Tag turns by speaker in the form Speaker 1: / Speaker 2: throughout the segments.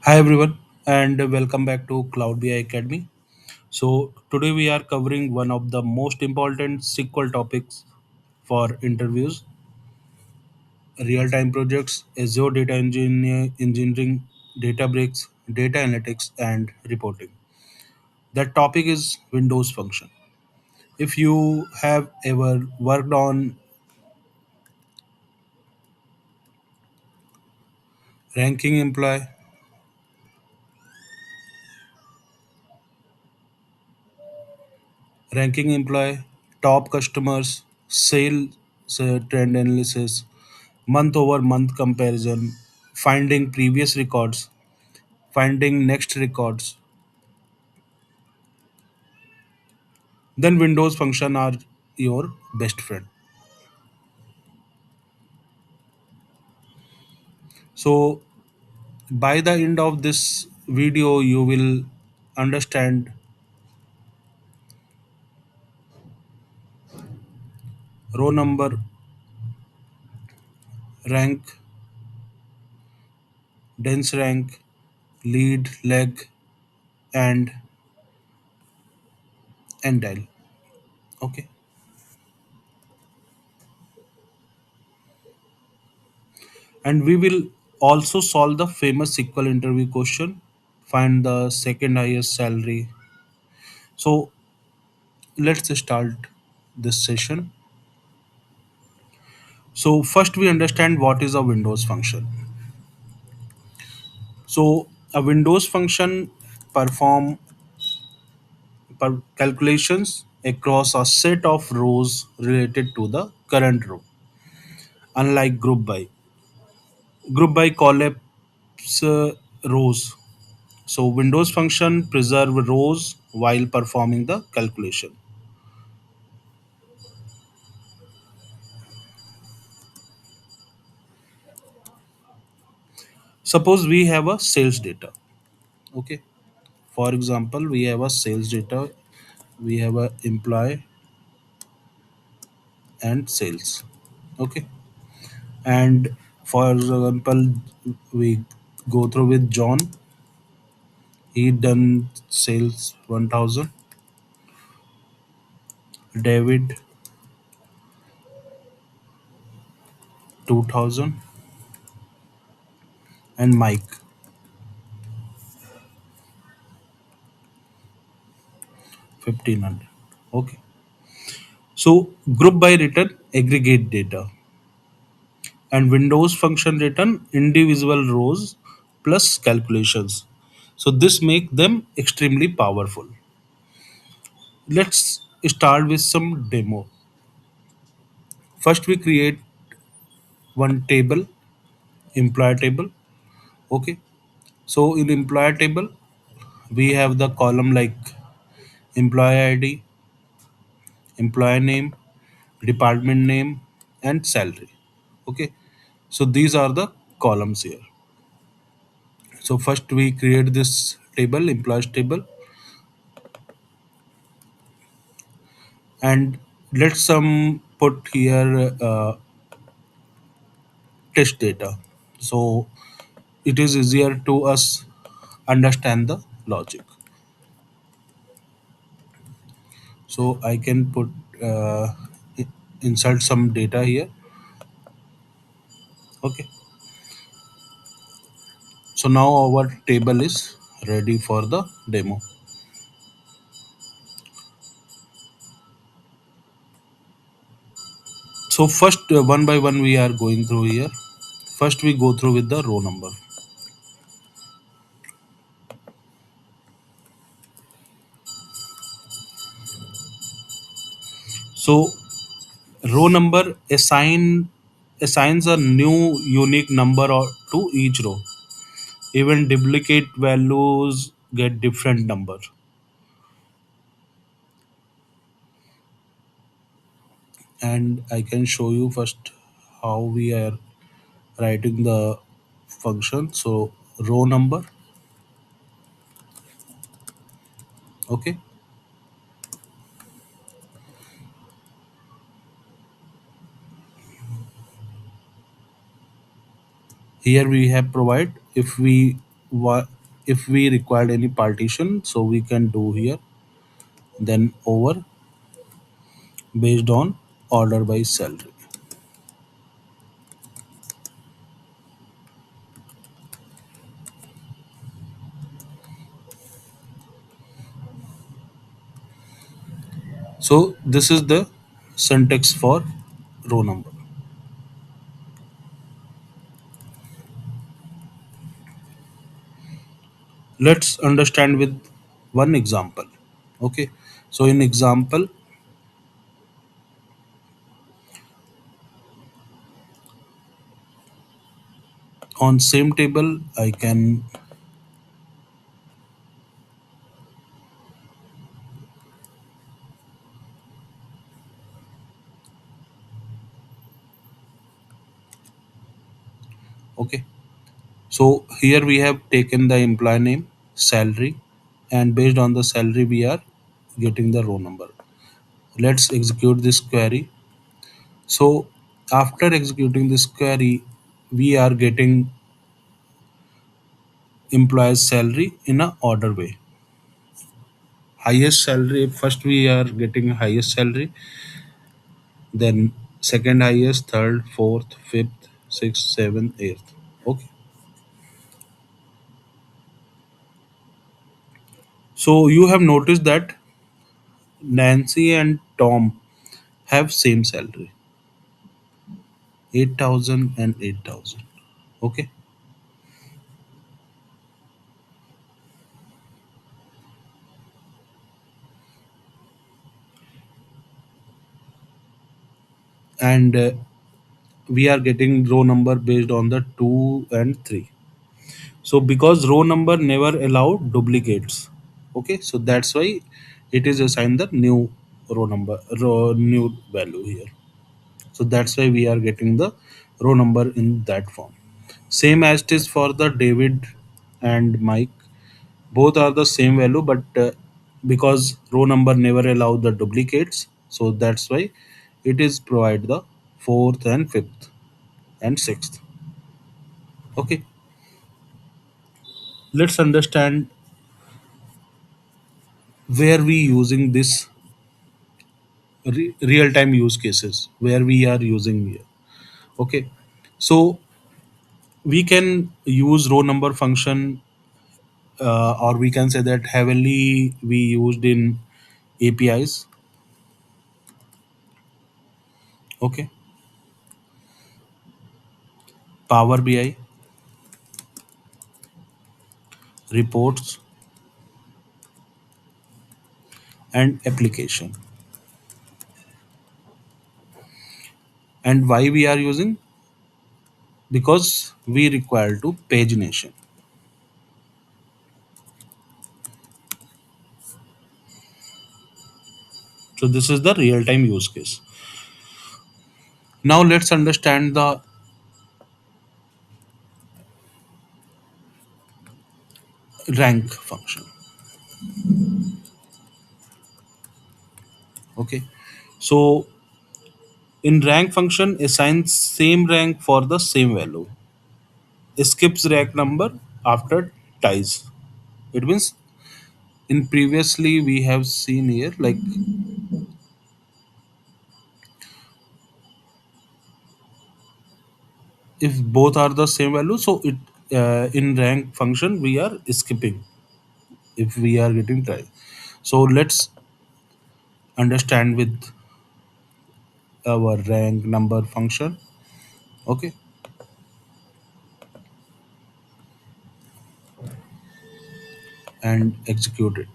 Speaker 1: Hi everyone, and welcome back to Cloud BI Academy. So today we are covering one of the most important SQL topics for interviews: real-time projects, Azure Data Engineering, Databricks, data analytics, and reporting. That topic is Windows function. If you have ever worked on ranking employee, ranking employee, top customers, sales trend analysis, month over month comparison, finding previous records, finding next records, then Windows function are your best friend. So by the end of this video, you will understand row number, rank, dense rank, lead, leg, and NTILE. Okay. And we will also solve the famous SQL interview question, find the second highest salary. So let's start this session. So first we understand what is a Windows function. So a Windows function perform calculations across a set of rows related to the current row. Unlike group by collapse rows. So Windows function preserve rows while performing the calculation. Suppose we have a sales data. Okay. For example, we have a sales data. We have a employee and sales. Okay. And for example, we go through with John. He done sales 1000. David 2000, and Mike 1500. Okay. So group by return aggregate data, and Windows function return individual rows plus calculations. So this make them extremely powerful. Let's start with some demo. First we create one table, employee table. Okay. So in employee table we have the column like employee ID, employee name, department name, and salary. Okay. So these are the columns here. So first we create this table, employees table, and let's some put here test data. So it is easier to us understand the logic. So I can put i- insert some data here. Okay. So now our table is ready for the demo. So first one by one we are going through here. First we go through with the row number. So row number assigns a new unique number to each row. Even duplicate values get different number. And I can show you first how we are writing the function. So row number. Okay. Here we have provide if we if we required any partition, so we can do here, then over based on order by salary. So this is the syntax for row number. Let's understand with one example. Okay, so in example, on same table I can, okay, so here we have taken the employee name, salary, and based on the salary we are getting the row number. Let's execute this query. So after executing this query, we are getting employee's salary in a order way. Highest salary, first we are getting highest salary, then second highest, third, fourth, fifth, sixth, seventh, eighth. Okay. So you have noticed that Nancy and Tom have same salary, 8,000 and 8,000. Okay. And we are getting row number based on the 2 and 3. So because row number never allow duplicates, okay, so that's why it is assigned the new row number, new value here. So that's why we are getting the row number in that form. Same as it is for the David and Mike, both are the same value, but because row number never allow the duplicates, so that's why it is provide the fourth and fifth and sixth. Okay, let's understand where we using this real time use cases where we are using here. Okay, so we can use row number function, or we can say that heavily we used in APIs. Okay, Power BI, reports, and application. And why we are using? Because we require to pagination. So this is the real time use case. Now let's understand the rank function. Okay, so in rank function assigns same rank for the same value, skips rank number after ties. It means in previously we have seen here, like if both are the same value, so it in rank function we are skipping if we are getting ties. So let's understand with our rank number function. Okay, and execute it.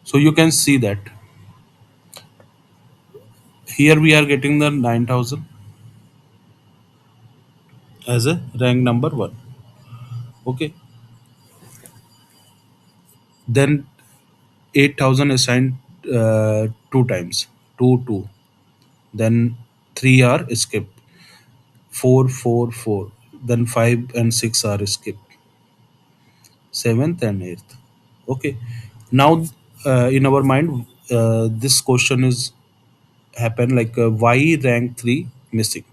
Speaker 1: So you can see that here we are getting the 9,000 as a rank number 1. Okay, then 8,000 assigned two times, 2 2, then 3 are skipped, 4 4 4, then 5 and 6 are skipped, 7th and 8th. Okay, now in our mind this question is happen like why rank 3 missing,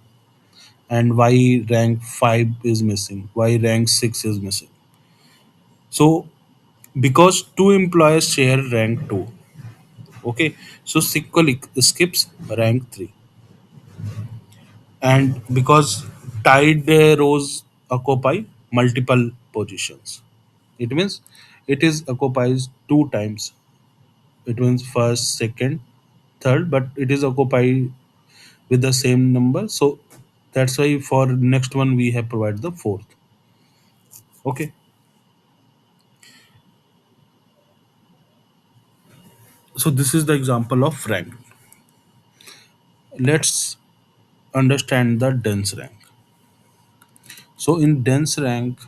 Speaker 1: and why rank 5 is missing, why rank 6 is missing. So because two employees share rank 2, okay, so SQL skips rank 3. And because tied rows occupy multiple positions, it means it is occupies two times. It means first, second, third, but it is occupied with the same number. So that's why for next one we have provided the fourth. Okay. So this is the example of rank. Let's understand the dense rank. So in dense rank,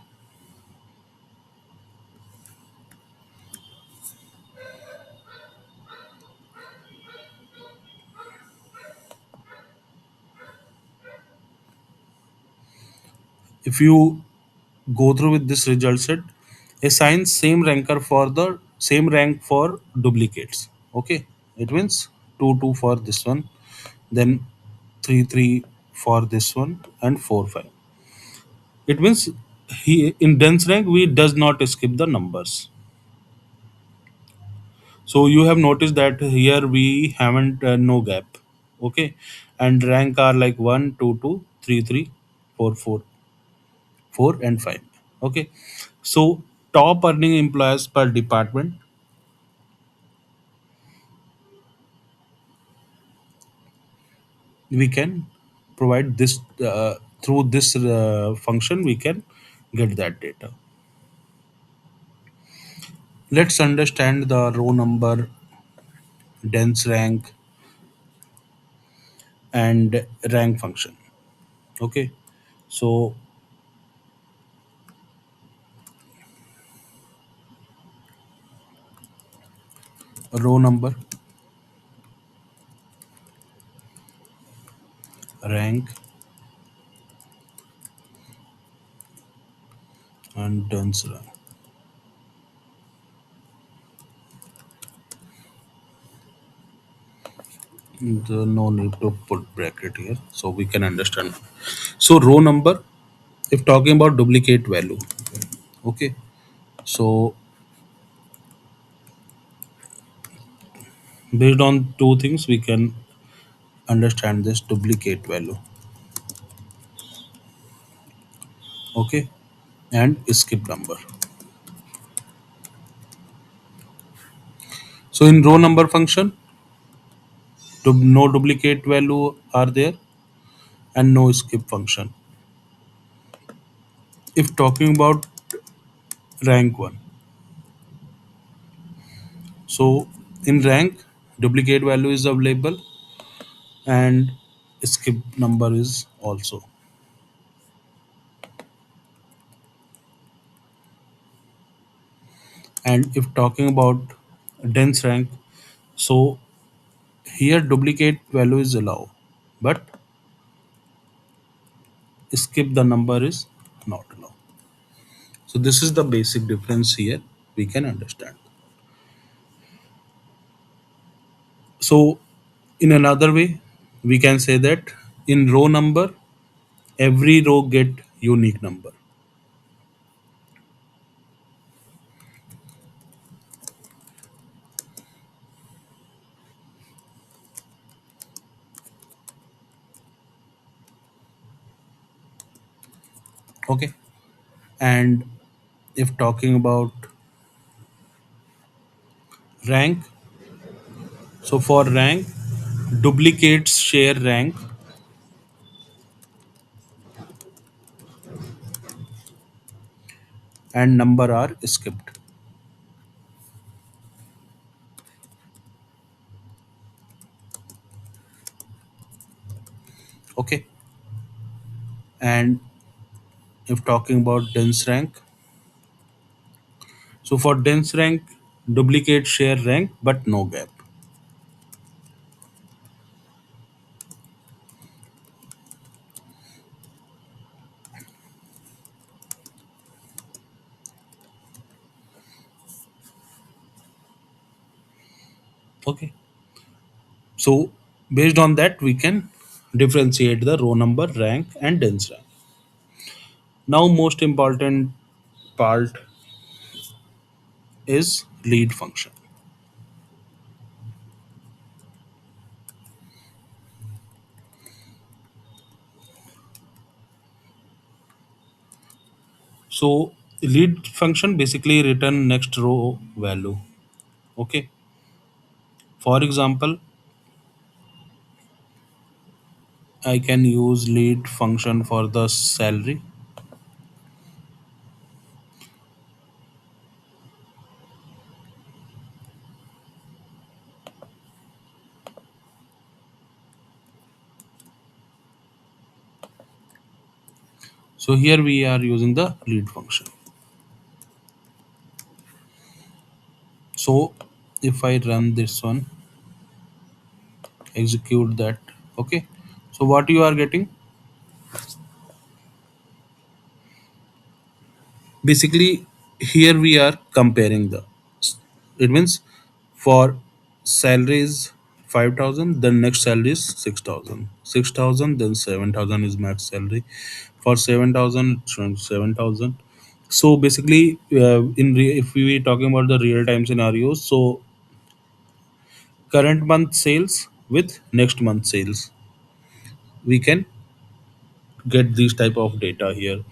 Speaker 1: if you go through with this result set, assign same ranker for the same rank for duplicates. Okay, it means 2 2 for this one, then 3 3 for this one, and 4 5. It means he in dense rank we does not skip the numbers. So you have noticed that here we haven't no gap. Okay, and rank are like 1 2 2 3 3 4 4 4 and 5. Okay, so top earning employees per department, we can provide this through this function we can get that data. Let's understand the row number, dense rank, and rank function. Okay, so row number, rank, and dense rank. No need to put bracket here, so we can understand. So row number, if talking about duplicate value, okay, so based on two things we can understand this duplicate value. Okay, and skip number. So in row number function, no duplicate value are there and no skip function. If talking about rank 1, so in rank duplicate value is available and skip number is also. And if talking about dense rank, so here duplicate value is allowed, but skip the number is not allowed. So this is the basic difference here we can understand. So in another way, we can say that in row number, every row get unique number. Okay. And if talking about rank, so for rank, duplicates share rank and number are skipped. Okay. And if talking about dense rank, so for dense rank, duplicate share rank but no gap. Okay. So based on that, we can differentiate the row number, rank, and dense rank. Now, most important part, is lead function. So lead function basically return next row value. Okay. For example, I can use lead function for the salary. So here we are using the lead function. So if I run this one, execute that. Okay. So what you are getting, basically here we are comparing the, it means for salaries 5,000, then next salary is 6,000, 6,000, then 7,000 is max salary. For 7,000 it's showing 7,000. So basically if we were talking about the real time scenarios, so current month sales with next month sales, we can get these type of data here.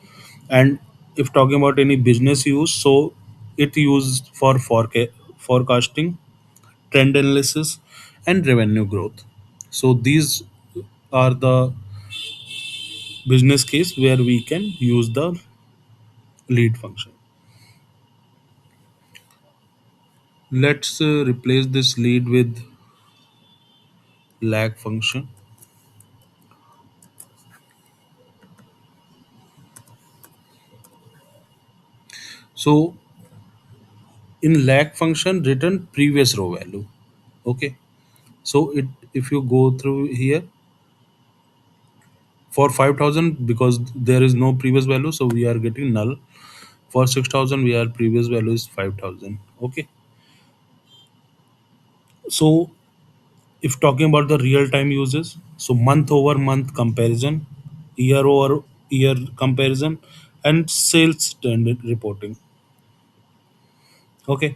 Speaker 1: And if talking about any business use, so it used for forecasting, trend analysis, and revenue growth. So these are the business case where we can use the lead function. Let's replace this lead with lag function. So in lag function, return previous row value. Okay. So it, if you go through here, for 5,000, because there is no previous value, so we are getting null. For 6,000, we are previous value is 5,000. Okay. So if talking about the real time uses, so month over month comparison, year over year comparison, and sales trend reporting. Okay.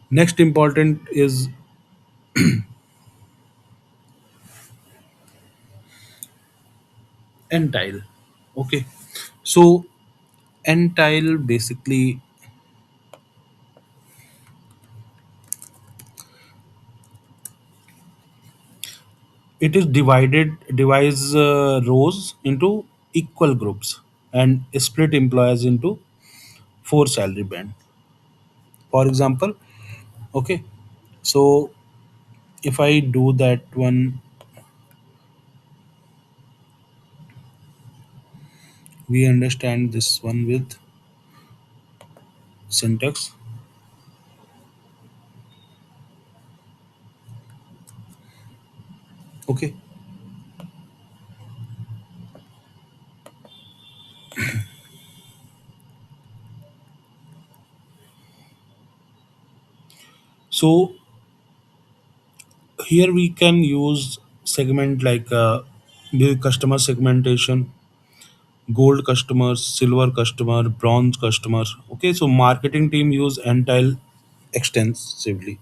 Speaker 1: Next important is NTILE. Okay. So NTILE basically, it is divides rows into equal groups and split employees into four salary band. For example, okay. So if I do that one, we understand this one with syntax. Okay. So here we can use segment like the customer segmentation, gold customers, silver customer, bronze customers. Okay, so marketing team use entile extensively.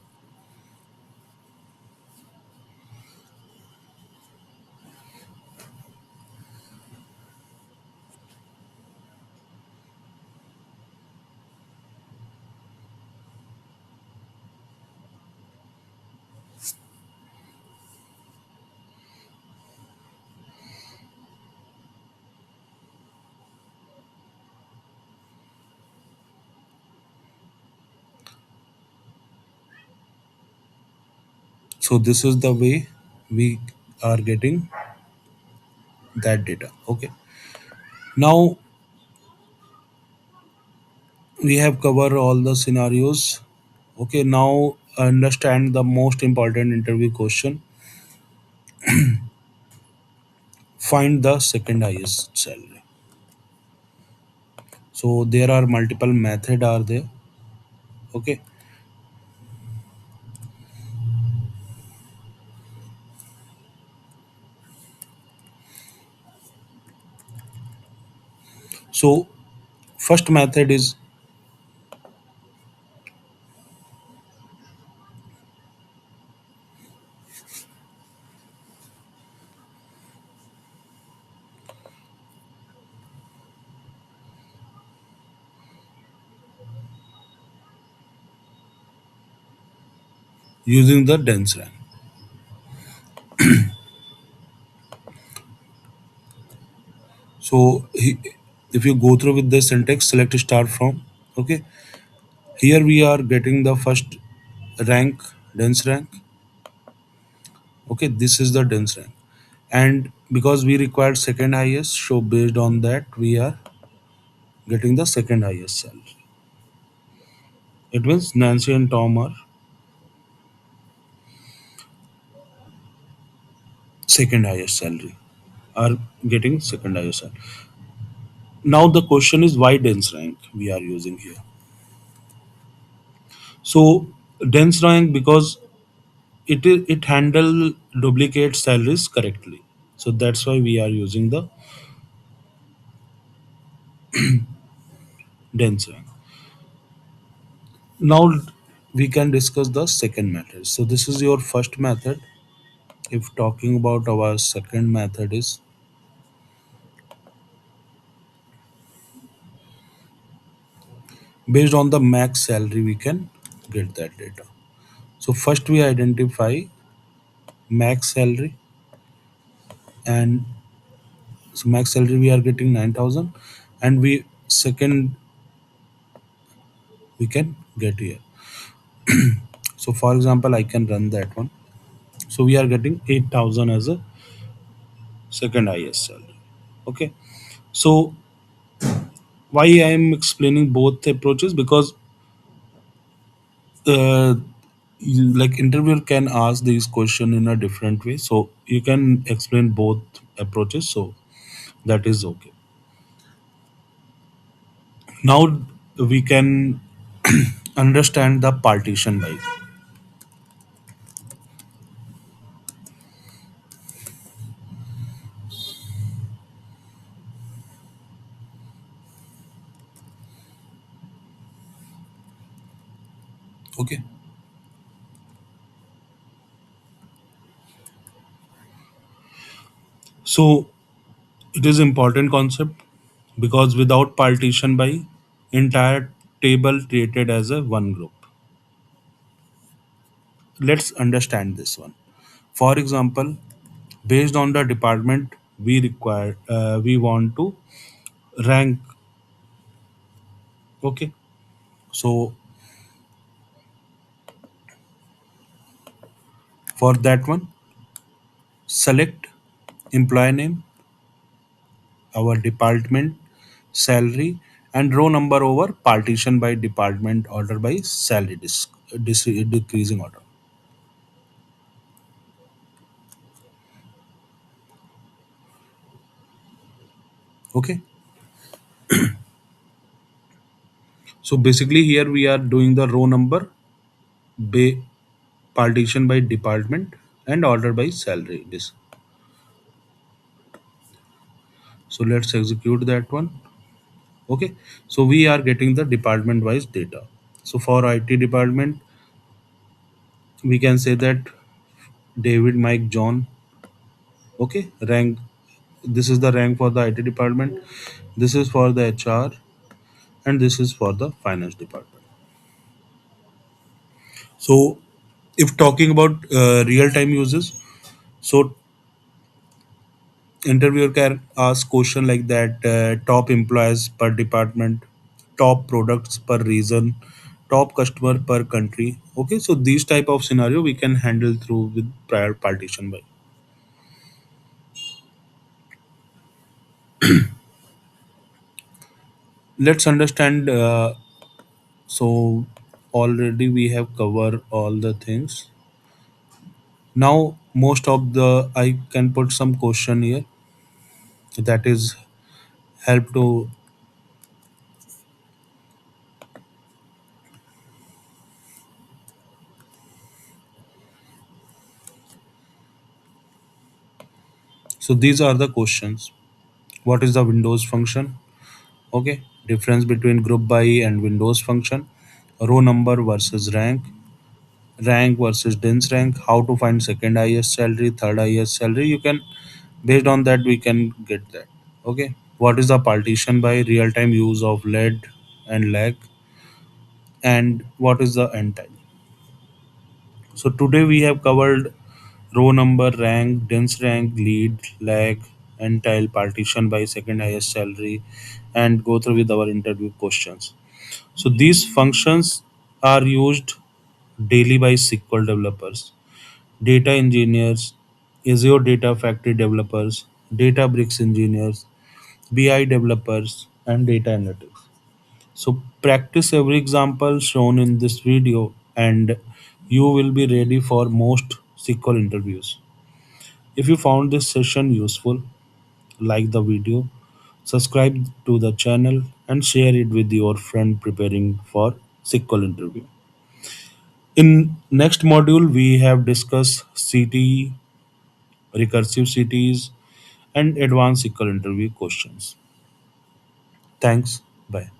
Speaker 1: So this is the way we are getting that data. Okay. Now we have covered all the scenarios. Okay. Now understand the most important interview question. Find the second highest salary. So there are multiple method are there. Okay. So first method is using the dense rank. So if you go through with the syntax, select start from. Okay, here we are getting the first rank, dense rank. Okay, this is the dense rank, and because we required second highest, so based on that we are getting the second highest salary. It means Nancy and Tom are second highest salary, are getting second highest salary. Now the question is why dense rank we are using here. So dense rank because it handle duplicate salaries correctly. So that's why we are using the dense rank. Now we can discuss the second method. So this is your first method. If talking about our second method is based on the max salary, we can get that data. So first we identify max salary, and so max salary we are getting 9,000, and we second we can get here. So for example, I can run that one. So we are getting 8,000 as a second highest salary. Okay. So why I am explaining both approaches, because like interviewer can ask these question in a different way, so you can explain both approaches, so that is okay. Now we can understand the partition by. Okay, so it is important concept, because without partition by, entire table treated as a one group. Let's understand this one. For example, based on the department we require, we want to rank. Okay, so for that one, select employee name, our department, salary, and row number over partition by department order by salary decreasing order. Okay, so basically here we are doing the row number by partition by department and order by salary. This, so let's execute that one. Okay, so we are getting the department wise data. So for IT department, we can say that David, Mike, John. Okay, rank, this is the rank for the IT department, this is for the HR, and this is for the finance department. So if talking about real time uses, so interviewer can ask question like that, top employees per department, top products per region, top customer per country. Okay, so these type of scenario we can handle through with prior partition by. Let's understand, so already we have covered all the things. Now most of the, I can put some question here, that is help to. So these are the questions. What is the Windows function? Okay, difference between group by and Windows function, row number versus rank, rank versus dense rank, how to find second highest salary, third highest salary. You can, based on that we can get that. Okay, what is the partition by, real time use of lead and lag, and what is the end time. So today we have covered row number, rank, dense rank, lead, lag, NTILE, partition by second highest salary, and go through with our interview questions. So these functions are used daily by SQL developers, data engineers, Azure Data Factory developers, Databricks engineers, BI developers, and data analytics. So practice every example shown in this video and you will be ready for most SQL interviews. If you found this session useful, like the video, subscribe to the channel and share it with your friend preparing for SQL interview. In next module, we have discussed CTE, recursive CTEs, and advanced SQL interview questions. Thanks. Bye.